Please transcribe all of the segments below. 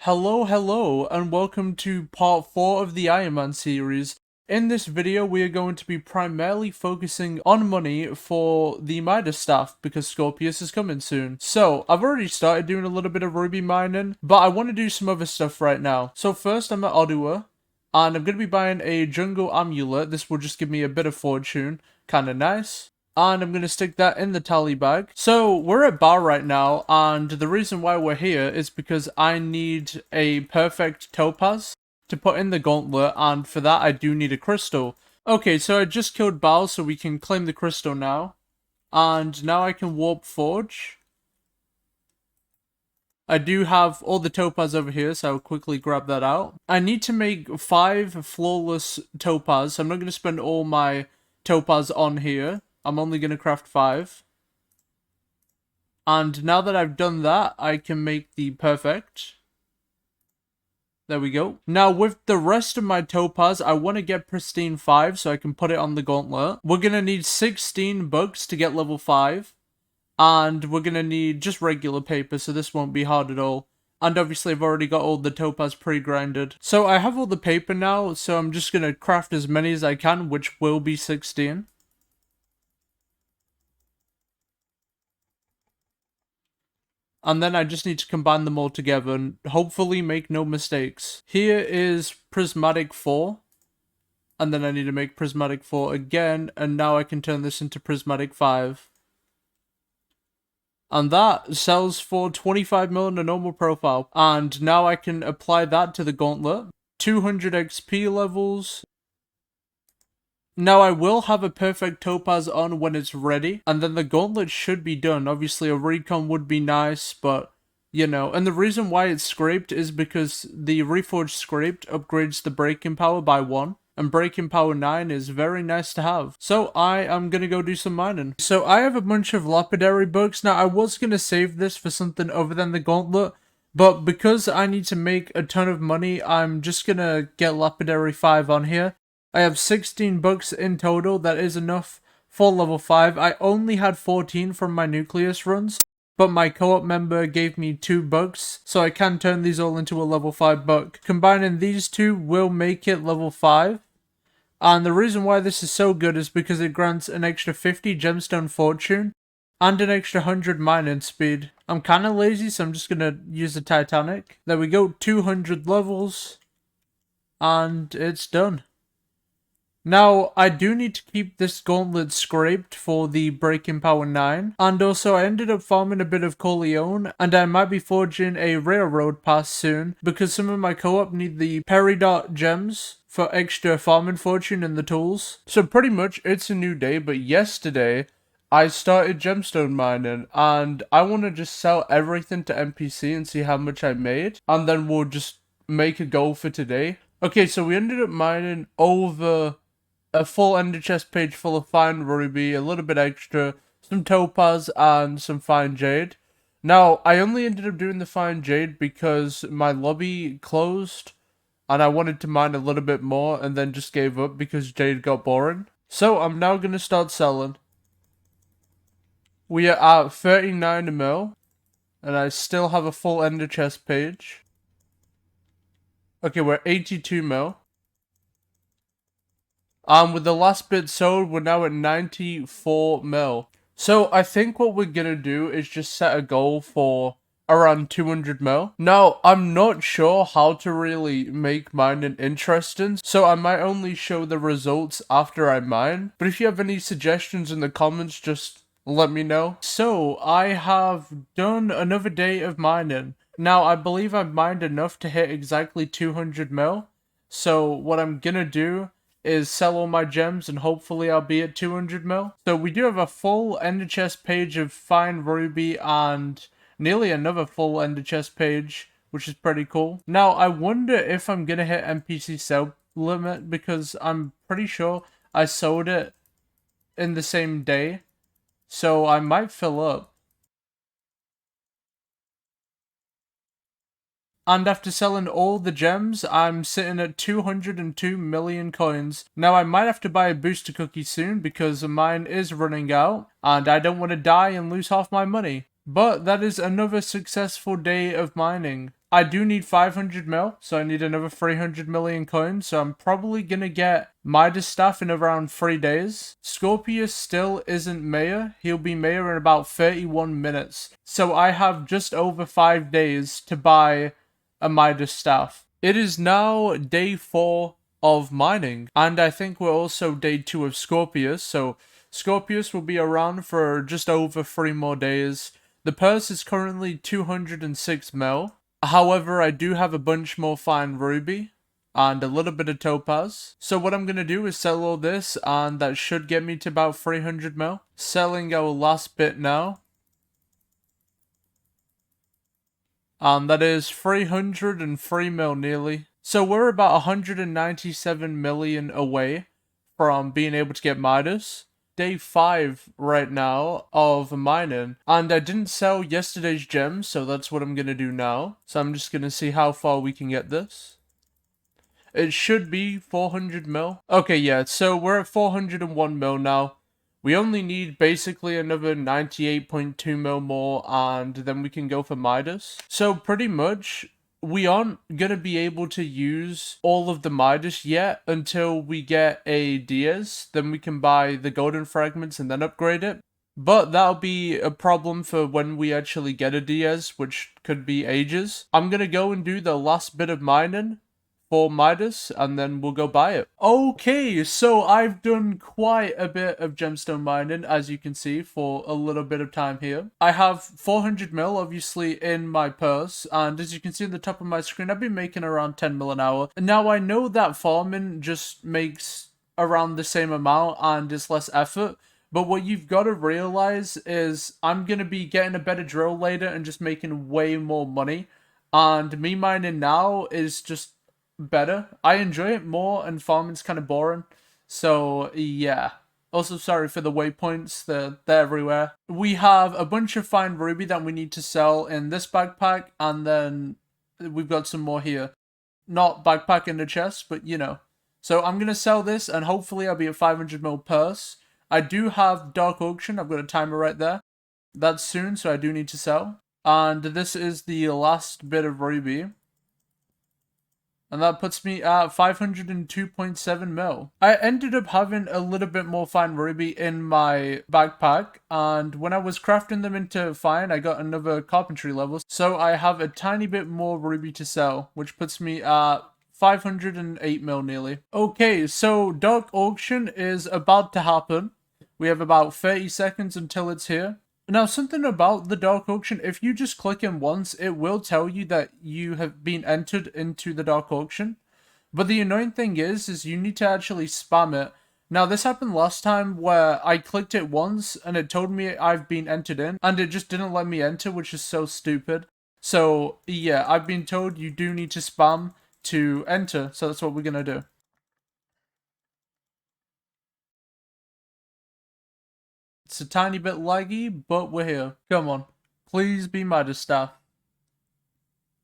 Hello, and welcome to part 4 of the Ironman series. In this video, we are going to be primarily focusing on money for the Midas staff, because Scorpius is coming soon. So, I've already started doing a little bit of ruby mining, but I want to do some other stuff right now. So first, I'm at Ottawa, and I'm going to be buying a jungle amulet. This will just give me a bit of fortune, kinda nice. And I'm going to stick that in the tally bag. So we're at bar right now, and the reason why we're here is because I need a perfect topaz to put in the gauntlet, and for that I do need a crystal. Okay, so I just killed Baal, so we can claim the crystal now. And now I can warp forge. I do have all the topaz over here, so I'll quickly grab that out. I need to make 5 flawless topaz, so I'm not going to spend all my topaz on here. I'm only going to craft 5. And now that I've done that, I can make the perfect. There we go. Now, with the rest of my topaz, I want to get pristine 5 so I can put it on the gauntlet. We're going to need 16 bucks to get level 5. And we're going to need just regular paper, so this won't be hard at all. And obviously, I've already got all the topaz pre-grinded. So I have all the paper now, so I'm just going to craft as many as I can, which will be 16. And then I just need to combine them all together and hopefully make no mistakes. Here is prismatic 4. And then I need to make prismatic 4 again. And now I can turn this into prismatic 5. And that sells for 25 mil in a normal profile. And now I can apply that to the gauntlet. 200 XP levels. Now I will have a perfect topaz on when it's ready, and then the gauntlet should be done. Obviously a recon would be nice, but you know, and the reason why it's scraped is because the reforged scraped upgrades the breaking power by 1, and breaking power 9 is very nice to have. So I am gonna go do some mining. So I have a bunch of lapidary books. Now I was gonna save this for something other than the gauntlet, but because I need to make a ton of money, I'm just gonna get lapidary 5 on here. I have 16 bucks in total. That is enough for level 5. I only had 14 from my nucleus runs, but my co-op member gave me 2 bucks, so I can turn these all into a level 5 buck. Combining these two will make it level 5. And the reason why this is so good is because it grants an extra 50 gemstone fortune and an extra 100 mining speed. I'm kind of lazy, so I'm just going to use the Titanic. There we go, 200 levels. And it's done. Now, I do need to keep this gauntlet scraped for the breaking power 9, and also I ended up farming a bit of Corleone, and I might be forging a railroad pass soon, because some of my co-op need the peridot gems for extra farming fortune in the tools. So pretty much, it's a new day, but yesterday, I started gemstone mining, and I want to just sell everything to NPC and see how much I made, and then we'll just make a goal for today. Okay, so we ended up mining over a full ender chest page full of fine ruby, a little bit extra, some topaz, and some fine jade. Now, I only ended up doing the fine jade because my lobby closed, and I wanted to mine a little bit more, and then just gave up because jade got boring. So, I'm now going to start selling. We are at 39 mil, and I still have a full ender chest page. Okay, we're 82 mil. With the last bit sold, we're now at 94 mil. So I think what we're gonna do is just set a goal for around 200 mil. Now, I'm not sure how to really make mining interesting, so I might only show the results after I mine. But if you have any suggestions in the comments, just let me know. So, I have done another day of mining. Now, I believe I've mined enough to hit exactly 200 mil. So, what I'm gonna do is sell all my gems and hopefully I'll be at 200 mil. So we do have a full ender chest page of fine ruby and nearly another full ender chest page, which is pretty cool. Now I wonder if I'm gonna hit NPC sell limit because I'm pretty sure I sold it in the same day. So I might fill up. And after selling all the gems, I'm sitting at 202 million coins. Now I might have to buy a booster cookie soon because mine is running out, and I don't want to die and lose half my money. But that is another successful day of mining. I do need 500 mil, so I need another 300 million coins, so I'm probably gonna get Midas Staff in around 3 days. Scorpius still isn't mayor. He'll be mayor in about 31 minutes. So I have just over 5 days to buy a Midas Staff. It is now day 4 of mining, and I think we're also day 2 of Scorpius, so Scorpius will be around for just over 3 more days. The purse is currently 206 mil. However, I do have a bunch more fine ruby and a little bit of topaz. So what I'm going to do is sell all this, and that should get me to about 300 mil. Selling our last bit now. And that is 303 mil nearly. So we're about 197 million away from being able to get Midas. Day 5 right now of mining, and I didn't sell yesterday's gems, so that's what I'm gonna do now. So I'm just gonna see how far we can get this. It should be 400 mil. Okay, yeah, so we're at 401 mil now. We only need basically another 98.2 mil more, and then we can go for Midas. So pretty much, we aren't going to be able to use all of the Midas yet until we get a Diaz. Then we can buy the golden fragments and then upgrade it. But that'll be a problem for when we actually get a Diaz, which could be ages. I'm going to go and do the last bit of mining for Midas, and then we'll go buy it. Okay, so I've done quite a bit of gemstone mining, as you can see, for a little bit of time here. I have 400 mil, obviously, in my purse, and as you can see at the top of my screen, I've been making around 10 mil an hour. Now, I know that farming just makes around the same amount, and it's less effort, but what you've got to realize is I'm going to be getting a better drill later and just making way more money, and me mining now is just better. I enjoy it more, and farming's kind of boring. So, yeah. Also, sorry for the waypoints, they're everywhere. We have a bunch of fine ruby that we need to sell in this backpack, and then we've got some more here. Not backpack in the chest, but you know. So I'm going to sell this, and hopefully I'll be at 500 mil purse. I do have Dark Auction, I've got a timer right there. That's soon, so I do need to sell. And this is the last bit of ruby. And that puts me at 502.7 mil. I ended up having a little bit more fine ruby in my backpack, and when I was crafting them into fine, I got another carpentry level. So I have a tiny bit more ruby to sell, which puts me at 508 mil nearly. Okay, so Dark Auction is about to happen. We have about 30 seconds until it's here. Now, something about the Dark Auction, if you just click in once, it will tell you that you have been entered into the Dark Auction. But the annoying thing is you need to actually spam it. Now, this happened last time where I clicked it once and it told me I've been entered in, and it just didn't let me enter, which is so stupid. So, yeah, I've been told you do need to spam to enter, so that's what we're gonna do. It's a tiny bit laggy, but we're here. Come on. Please be Midas Staff.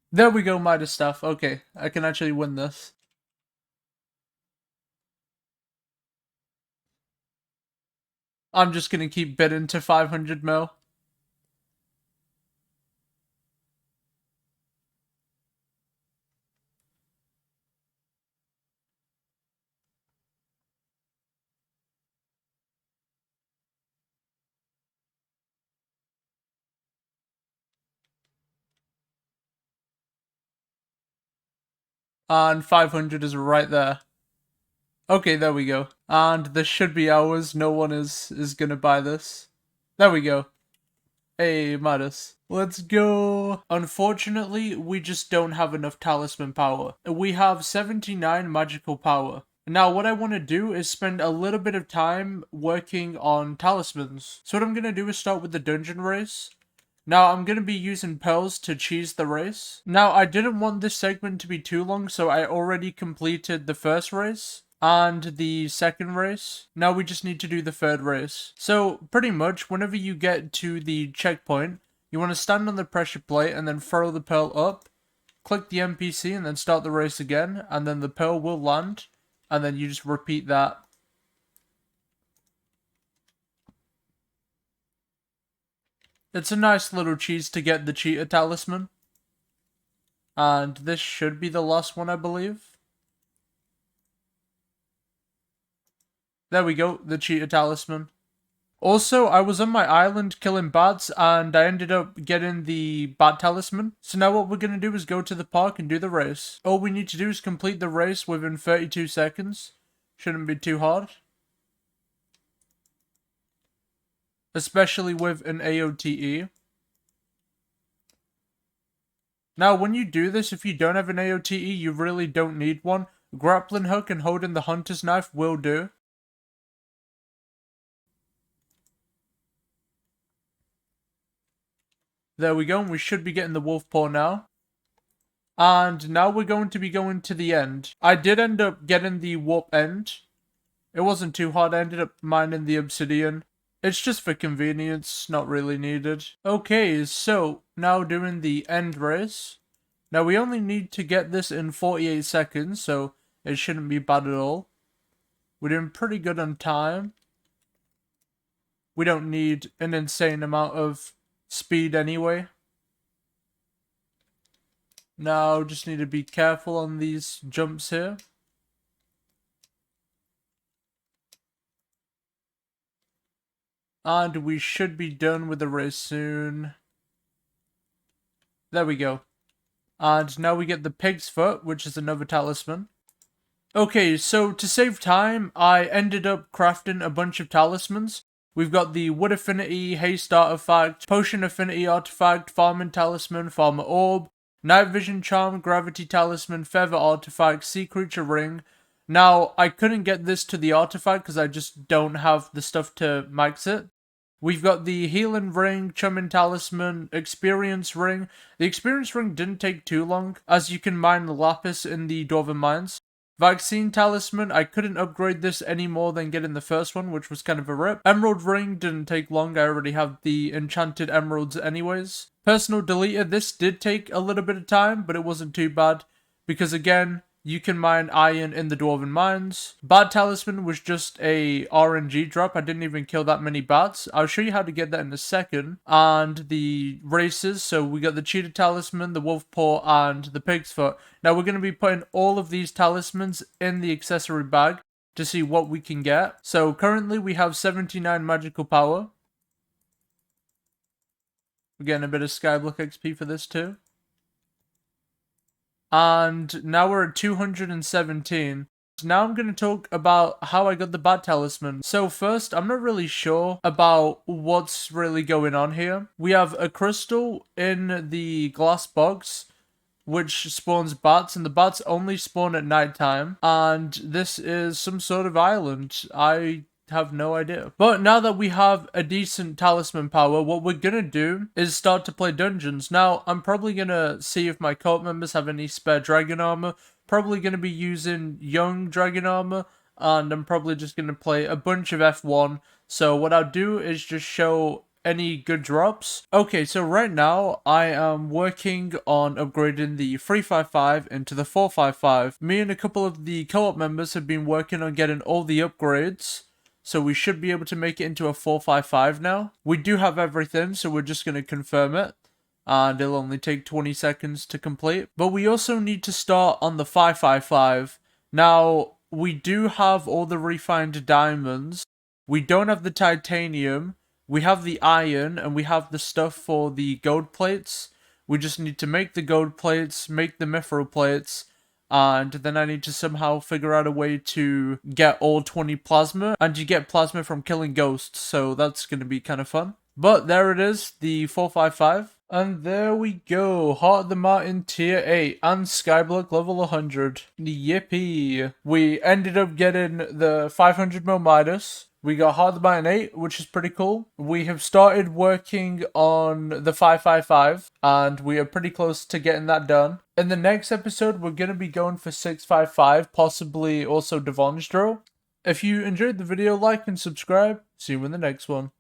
There we go, Midas Staff. Okay, I can actually win this. I'm just gonna keep bidding to 500 mil. And 500 is right there. Okay, there we go. And this should be ours. No one is gonna buy this. There we go. Hey, Midas. Let's go. Unfortunately, we just don't have enough talisman power. We have 79 magical power. Now, what I want to do is spend a little bit of time working on talismans. So what I'm going to do is start with the dungeon race. Now, I'm going to be using pearls to cheese the race. Now, I didn't want this segment to be too long, so I already completed the first race and the second race. Now we just need to do the third race. So, pretty much, whenever you get to the checkpoint, you want to stand on the pressure plate and then throw the pearl up, click the NPC and then start the race again, and then the pearl will land, and then you just repeat that. It's a nice little cheese to get the Cheetah Talisman. And this should be the last one, I believe. There we go, the Cheetah Talisman. Also, I was on my island killing bats, and I ended up getting the bat talisman. So now what we're going to do is go to the park and do the race. All we need to do is complete the race within 32 seconds. Shouldn't be too hard. Especially with an AOTE. Now, when you do this, if you don't have an AOTE, you really don't need one. Grappling hook and holding the hunter's knife will do. There we go, and we should be getting the wolf paw now. And now we're going to be going to the end. I did end up getting the warp end. It wasn't too hard, I ended up mining the obsidian. It's just for convenience, not really needed. Okay, so now doing the end race. Now we only need to get this in 48 seconds, so it shouldn't be bad at all. We're doing pretty good on time. We don't need an insane amount of speed anyway. Now, just need to be careful on these jumps here. And we should be done with the race soon. There we go. And now we get the pig's foot, which is another talisman. Okay, so to save time, I ended up crafting a bunch of talismans. We've got the Wood Affinity, Haste Artifact, Potion Affinity Artifact, Farming Talisman, Farmer Orb, Night Vision Charm, Gravity Talisman, Feather Artifact, Sea Creature Ring. Now, I couldn't get this to the artifact because I just don't have the stuff to max it. We've got the Healing Ring, Chumming Talisman, Experience Ring. The Experience Ring didn't take too long, as you can mine Lapis in the Dwarven Mines. Vaccine Talisman, I couldn't upgrade this any more than getting the first one, which was kind of a rip. Emerald Ring didn't take long, I already have the enchanted emeralds anyways. Personal Deleter, this did take a little bit of time, but it wasn't too bad, because again, you can mine iron in the Dwarven Mines. Bad Talisman was just a RNG drop. I didn't even kill that many bats. I'll show you how to get that in a second. And the races. So we got the Cheetah Talisman, the Wolf Paw, and the Pig's Foot. Now we're going to be putting all of these talismans in the accessory bag to see what we can get. So currently we have 79 magical power. We're getting a bit of Skyblock XP for this too. And now we're at 217. Now I'm going to talk about how I got the Bat Talisman. So first, I'm not really sure about what's really going on here. We have a crystal in the glass box, which spawns bats, and the bats only spawn at nighttime. And this is some sort of island. I have no idea. But now that we have a decent talisman power, what we're gonna do is start to play dungeons. Now, I'm probably gonna see if my cult members have any spare dragon armor. Probably gonna be using young dragon armor, and I'm probably just gonna play a bunch of F1. So what I'll do is just show any good drops. Okay, so right now I am working on upgrading the 355 into the 455. Me and a couple of the co-op members have been working on getting all the upgrades. So we should be able to make it into a 455 now. We do have everything, so we're just going to confirm it. And it'll only take 20 seconds to complete. But we also need to start on the 555. Now, we do have all the refined diamonds. We don't have the titanium. We have the iron, and we have the stuff for the gold plates. We just need to make the gold plates, make the mithril plates, and then I need to somehow figure out a way to get all 20 plasma. And you get plasma from killing ghosts, so that's going to be kind of fun. But there it is, the 455. And there we go, Heart of the Martin tier 8 and Skyblock level 100. Yippee. We ended up getting the 500 mil Midas. We got Heart of the Martin 8, which is pretty cool. We have started working on the 555, and we are pretty close to getting that done. In the next episode, we're going to be going for 655, possibly also Devon's Drill. If you enjoyed the video, like and subscribe. See you in the next one.